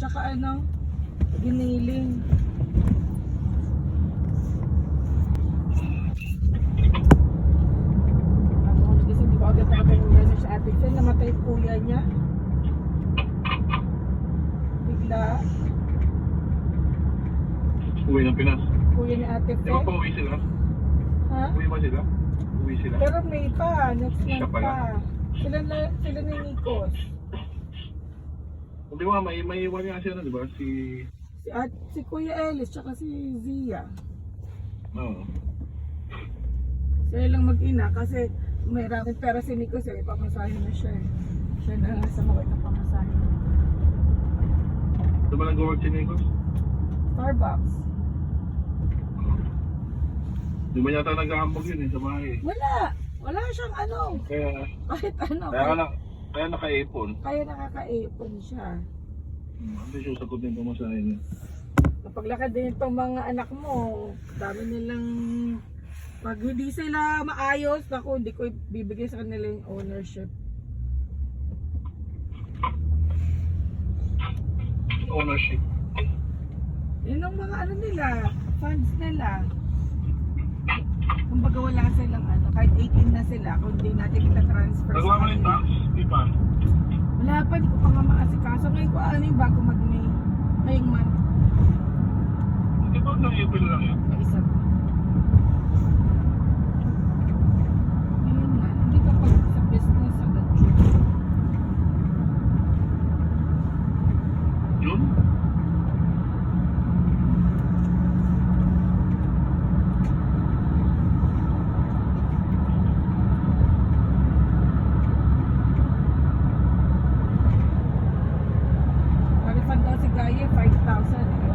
naka giniling. Kasi di ko agad nakapagulala sa ate Phil, namatay kuya niya. Bigla. Uwi ng Pinas. Kuya ni ate Di Phil. ba pa uwi sila? Ha? Uwi ba sila? Uwi sila? Pero May pa, next Siya month pala. pa. Sila ni Nikos. Di ba, may iwan nga siya na, di ba? Si Kuya Ellis, tsaka si Zia. Oo. Sila lang mag-ina kasi may maraming pera si Nikos eh, pamasahe na siya eh. Siya na nga sa mga ng pamasahe. Di ba nag-work si Nikos? Starbucks. Di ba yata nag-aambag yun sa bahay? Wala siyang Kaya, kahit kaya naka-ipon. kaya nakakaipon siya. Hindi siya sagot yung pamasahin niya. Napaglakad din itong mga anak mo, dami nilang, pag hindi sila maayos, naku, hindi ko bibigay sa kanila yung ownership. Ownership. Yun ang mga nila, funds nila. Kumbaga wala silang kahit 18 na sila, kung hindi natin ita-transfer Nagawa mo yung tax? Di ba? Wala pa, hindi ko pa nga maasikaso. Ngayon ko yung bago mag-May. Ngayong month. Di ba na-ipon lang yan? May isa. Ayun nga, hindi ka pag sa business agad yun. Yun? Refund daw si Gaye, 5,000.